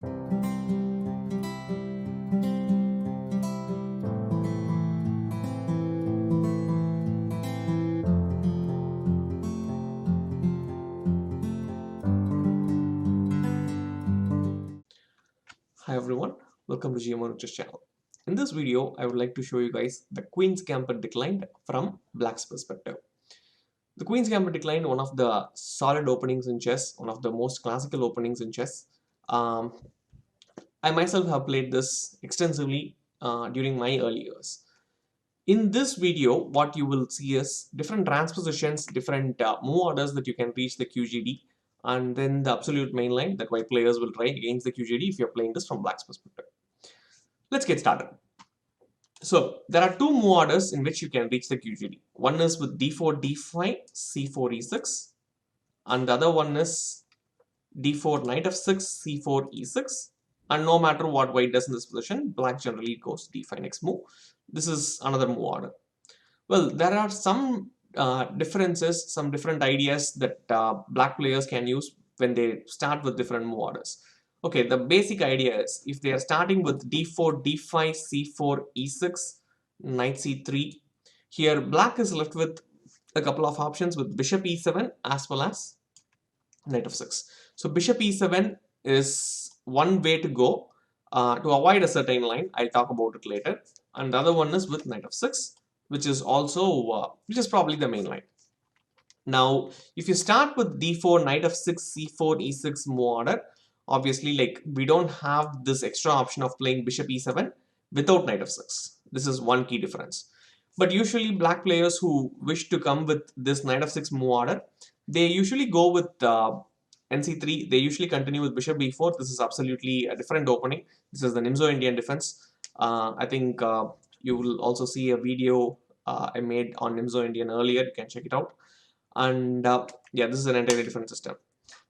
Hi everyone, welcome to GMO's channel. In this video, I would like to show you guys the Queen's Gambit Declined from Black's perspective. The Queen's Gambit Declined, one of the solid openings in chess, one of the most classical openings in chess. Um, I myself have played this extensively during my early years. In this video, what you will see is different transpositions, different move orders that you can reach the QGD, and then the absolute main line that white players will try against the QGD if you're playing this from Black's perspective. Let's get started. So there are two move orders in which you can reach the QGD. One is with d4, d5, c4, e6, and the other one is d4, knight f6, c4, e6. And no matter what white does in this position, black generally goes d5 next move. This is another move order. Well, there are some differences, some different ideas that black players can use when they start with different move orders. Okay, the basic idea is if they are starting with d4, d5, c4, e6, knight c3, here black is left with a couple of options with bishop e7 as well as knight f6. So bishop e7 is one way to go to avoid a certain line. I'll talk about it later. And the other one is with knight f6, which is also which is probably the main line. Now, if you start with d4, knight f6, c4, e6 move order, obviously like we don't have this extra option of playing bishop e7 without knight f6. This is one key difference. But usually black players who wish to come with this knight f6 move order, they usually go with nc3. They usually continue with bishop b4. This is absolutely a different opening. This is the Nimzo Indian defense. I think you will also see a video I made on Nimzo Indian earlier. You can check it out. And yeah, this is an entirely different system.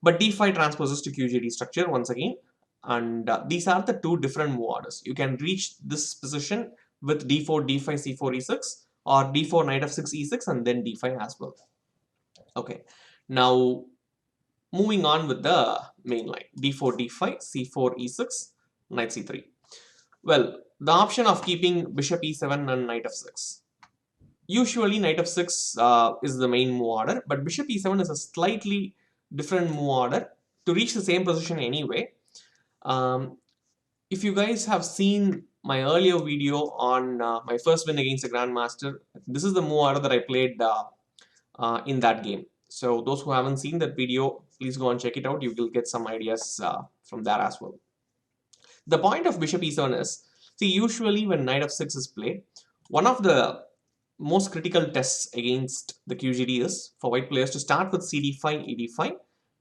But d5 transposes to QGD structure once again. And these are the two different move orders. You can reach this position with d4, d5, c4, e6, or d4, knight f6, e6, and then d5 as well. Okay, now moving on with the main line, d4, d5, c4, e6, knight c3. Well, the option of keeping bishop e7 and knight f6. Usually knight f6 is the main move order, but bishop e7 is a slightly different move order to reach the same position anyway. If you guys have seen my earlier video on my first win against the Grandmaster, this is the move order that I played in that game. So those who haven't seen that video, please go and check it out. You will get some ideas from there as well. The point of bishop e7 is, see, usually when knight f6 is played, one of the most critical tests against the QGD is for white players to start with cd5, ed5,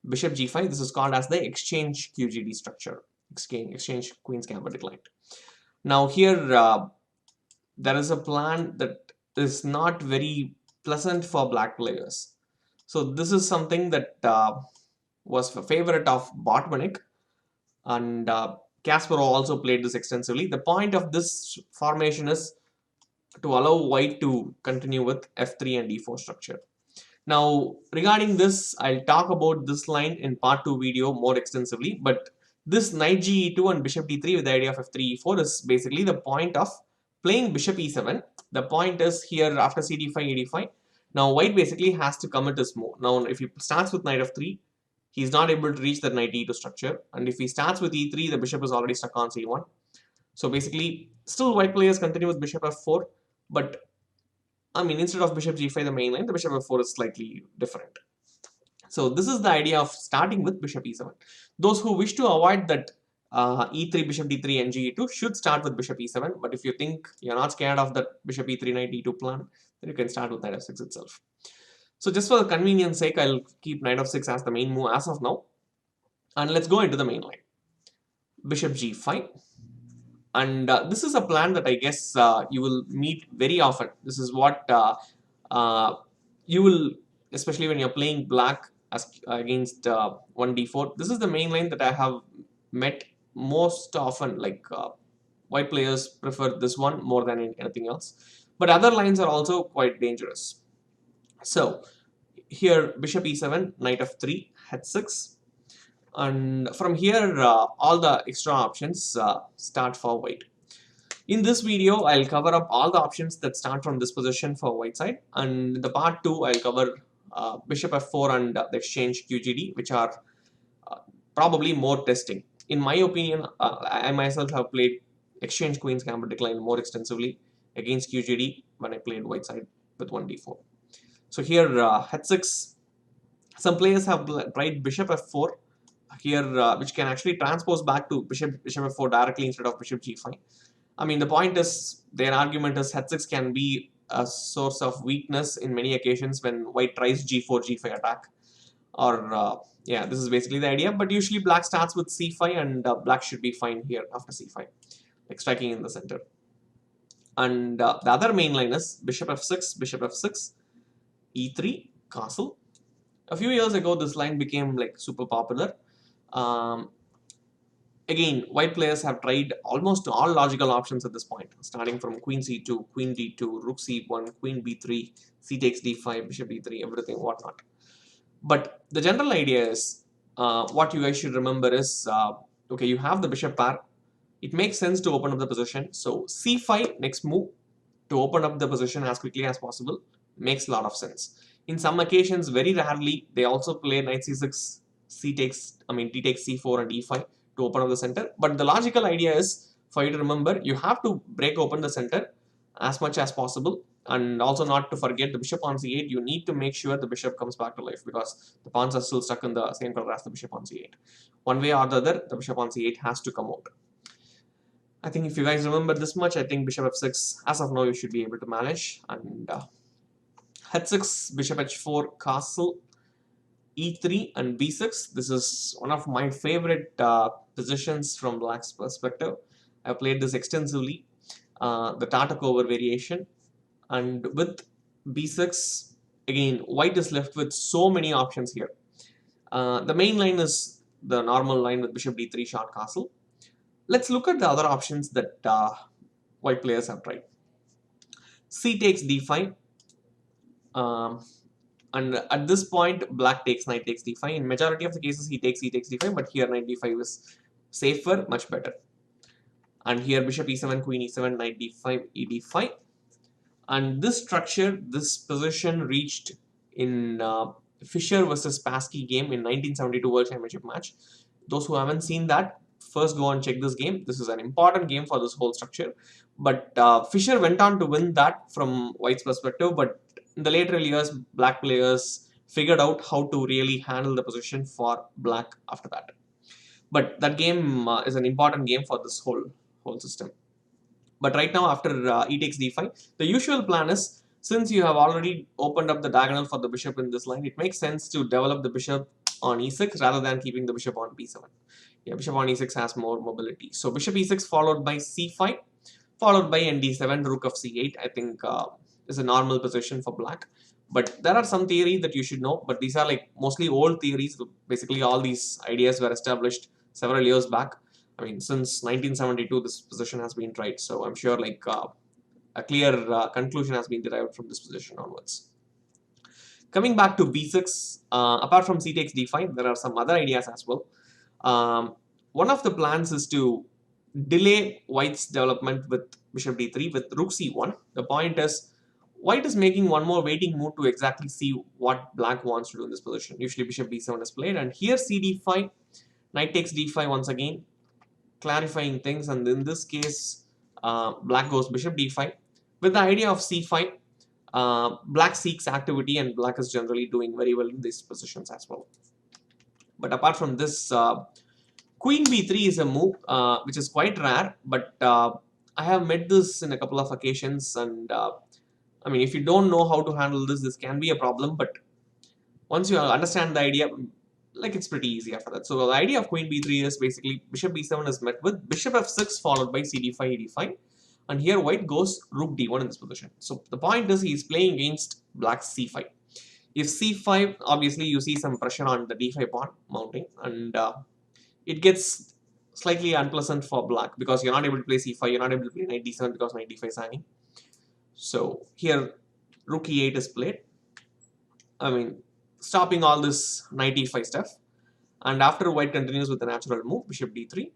bishop g5. This is called as the exchange QGD structure. Exchange Queen's Gambit Declined. Now here there is a plan that is not very pleasant for black players. So this is something that was a favorite of Botvinnik, and Kasparov also played this extensively. The point of this formation is to allow white to continue with f3 and d4 structure. Now regarding this, I'll talk about this line in part 2 video more extensively, but this knight ge2 and bishop d3 with the idea of f3 e4 is basically the point of playing bishop e7. The point is here after cd5 ed5, now white basically has to commit his move. Now if he starts with knight f3, he's not able to reach the knight e2 structure, and if he starts with e3, the bishop is already stuck on c1. So basically still white players continue with bishop f4, but I mean, instead of bishop g5 the main line, the bishop f4 is slightly different. So this is the idea of starting with bishop e7. Those who wish to avoid that e3, bishop d3 and ge2 should start with bishop e7. But if you think you're not scared of that bishop e3 knight e2 plan, then you can start with knight f6 itself. So just for the convenience sake, I'll keep knight f6 as the main move as of now. And let's go into the main line. Bishop g5. And this is a plan that I guess you will meet very often. This is what you will, especially when you're playing black as against 1d4. This is the main line that I have met most often. Like white players prefer this one more than anything else. But other lines are also quite dangerous. So here bishop e7, knight f3, h6. And from here, all the extra options start for white. In this video, I'll cover up all the options that start from this position for white side, and the part 2 I'll cover bishop f4 and the exchange QGD, which are probably more testing. In my opinion, I myself have played exchange Queen's Gambit Declined more extensively against QGD when I played white side with 1d4. So here, h6, some players have tried bishop f4 here, which can actually transpose back to bishop f4 directly instead of bishop g5. I mean, the point is, their argument is h6 can be a source of weakness in many occasions when white tries g4, g5 attack. Or, yeah, this is basically the idea. But usually black starts with c5 and black should be fine here after c5, like striking in the center. And the other main line is bishop f6, e3, castle. A few years ago, this line became like super popular. Again, white players have tried almost all logical options at this point, starting from queen c2, queen d2, rook c1, queen b3, c takes d5, bishop e3, everything, whatnot. But the general idea is, what you guys should remember is, okay, you have the bishop pair. It makes sense to open up the position. So c5, next move, to open up the position as quickly as possible, makes a lot of sense. In some occasions, very rarely, they also play knight c6, d takes c4 and e5 to open up the center. But the logical idea is, for you to remember, you have to break open the center as much as possible. And also not to forget the bishop on c8, you need to make sure the bishop comes back to life because the pawns are still stuck in the same color as the bishop on c8. One way or the other, the bishop on c8 has to come out. I think if you guys remember this much, I think bishop f6, as of now, you should be able to manage. And h6, bishop h4, castle, e3 and b6. This is one of my favorite positions from black's perspective. I've played this extensively, the Tartakower variation. And with b6, again, white is left with so many options here. The main line is the normal line with bishop d3, short castle. Let's look at the other options that white players have tried. C takes d5. And at this point, black takes knight takes d5. In majority of the cases, he takes d5, but here knight d5 is safer, much better. And here bishop e7, queen e7, knight d5, e d5. And this structure, this position reached in Fischer versus Paskey game in 1972 World Championship match. Those who haven't seen that, first go and check this game. This is an important game for this whole structure. But Fischer went on to win that from white's perspective, but in the later years, black players figured out how to really handle the position for black after that. But that game is an important game for this whole system. But right now, after e takes d5, the usual plan is, since you have already opened up the diagonal for the bishop in this line, it makes sense to develop the bishop on e6 rather than keeping the bishop on b7. Yeah, bishop on e6 has more mobility. So bishop e6 followed by c5, followed by nd7, rook of c8, I think is a normal position for black. But there are some theories that you should know, but these are like mostly old theories. Basically, all these ideas were established several years back. I mean, since 1972, this position has been tried. So I'm sure like a clear conclusion has been derived from this position onwards. Coming back to b6, apart from c takes d5, there are some other ideas as well. One of the plans is to delay white's development with bishop d3 with rook c1. The point is, white is making one more waiting move to exactly see what black wants to do in this position. Usually bishop b7 is played, and here cd5, knight takes d5 once again, clarifying things. And in this case, black goes bishop d5 with the idea of c5. Black seeks activity, and black is generally doing very well in these positions as well. But apart from this, queen b3 is a move which is quite rare, but I have met this in a couple of occasions. And I mean, if you don't know how to handle this, this can be a problem. But once you understand the idea, like, it's pretty easy after that. So the idea of queen b3 is basically bishop b7 is met with bishop f6 followed by cd5, ed5. And here white goes rook d1 in this position. So the point is, he's playing against black's c5. If c5, obviously you see some pressure on the d5 pawn mounting, and it gets slightly unpleasant for black because you're not able to play c5, you're not able to play knight d7 because knight d5 is hanging. So here rook e8 is played. I mean, stopping all this knight e5 stuff. And after white continues with a natural move, bishop d3,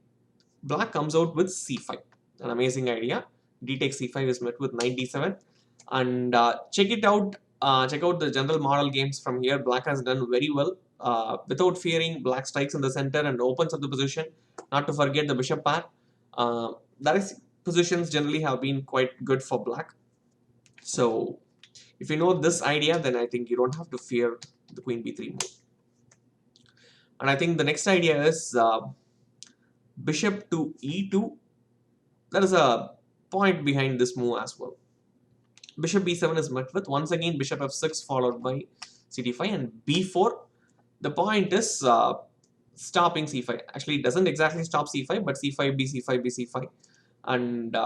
black comes out with c5. An amazing idea. D takes c5 is met with knight d7. And check out the general model games from here. Black has done very well. Without fearing, black strikes in the center and opens up the position. Not to forget the bishop pair. That is, positions generally have been quite good for black. So if you know this idea, then I think you don't have to fear the queen b3 move. And I think the next idea is bishop to e2. There is a point behind this move as well. Bishop b7 is met with, once again, bishop f6 followed by cd5 and b4. The point is stopping c5. Actually, it doesn't exactly stop c5, but c5, b c5, b c5. And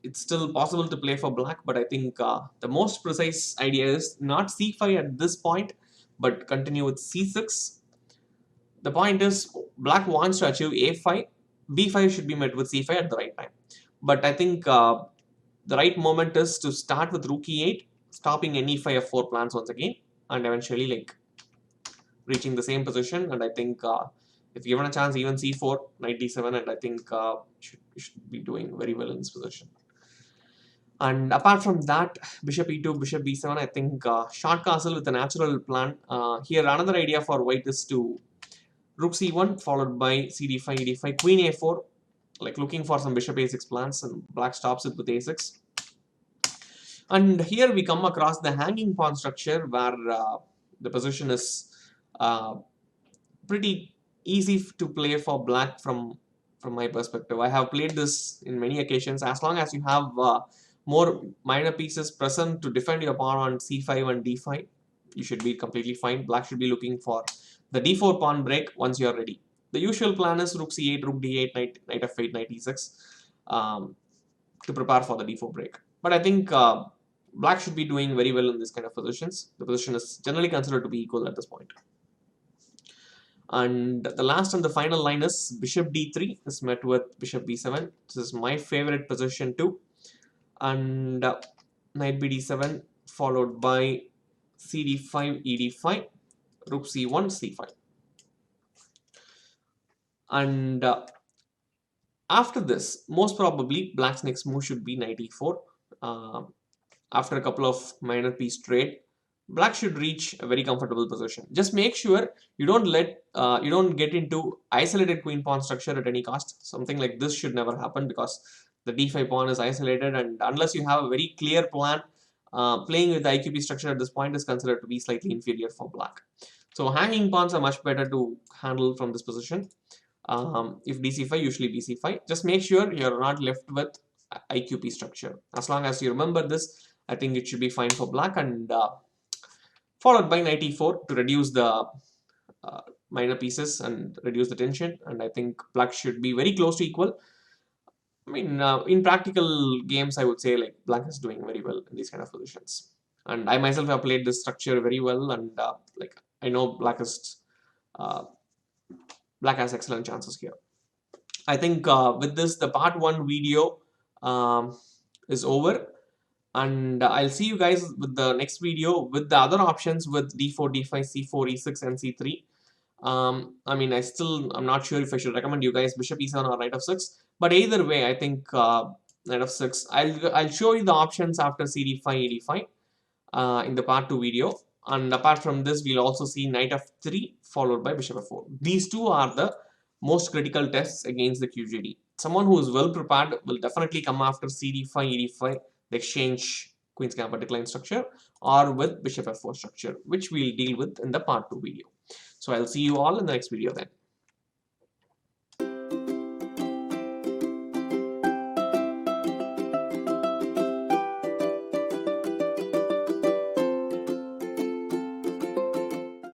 it's still possible to play for black, but I think the most precise idea is not c5 at this point, but continue with c6. The point is black wants to achieve a5. b5 should be met with c5 at the right time. But I think the right moment is to start with rook e8, stopping any e5 f4 plans once again, and eventually like reaching the same position. And I think if given a chance, even c4, knight d7, and I think you should be doing very well in this position. And apart from that, bishop e2, bishop b7, I think short castle with a natural plan. Here another idea for white is to rook c1 followed by cd5, ed5, queen a4, like looking for some bishop a6 plans, and black stops it with a6. And here we come across the hanging pawn structure where the position is pretty easy to play for black from my perspective. I have played this in many occasions. As long as you have more minor pieces present to defend your pawn on c5 and d5, you should be completely fine. Black should be looking for the d4 pawn break once you are ready. The usual plan is rook c8, rook d8, knight f8, knight e6 to prepare for the d4 break. But I think black should be doing very well in this kind of positions. The position is generally considered to be equal at this point. And the last and the final line is bishop d3 is met with bishop b7. This is my favorite position too. And knight bd7 followed by cd5, ed5, rook c1, c5. And after this, most probably black's next move should be knight e4. After a couple of minor piece trade, black should reach a very comfortable position. Just make sure you don't get into isolated queen pawn structure at any cost. Something like this should never happen because the d5 pawn is isolated, and unless you have a very clear plan, playing with the IQP structure at this point is considered to be slightly inferior for black. So hanging pawns are much better to handle from this position. If dc5, usually bc5. Just make sure you're not left with IQP structure. As long as you remember this, I think it should be fine for black. And followed by knight e4 to reduce the minor pieces and reduce the tension. And I think black should be very close to equal. I mean, in practical games, I would say like black is doing very well in these kind of positions. And I myself have played this structure very well, and like I know black has excellent chances here. I think with this, the part 1 video is over. And I'll see you guys with the next video with the other options with d4, d5, c4, e6, and c3. I mean, I'm not sure if I should recommend you guys bishop e7 or knight f6. But either way, I think knight f6. I'll show you the options after cd5, ed5 in the part 2 video. And apart from this, we'll also see knight f3 followed by bishop f4. These two are the most critical tests against the QJD. Someone who is well prepared will definitely come after cd5, ed5, the exchange Queen's Gambit Declined structure, or with bishop f4 structure, which we'll deal with in the part 2 video. So I'll see you all in the next video then.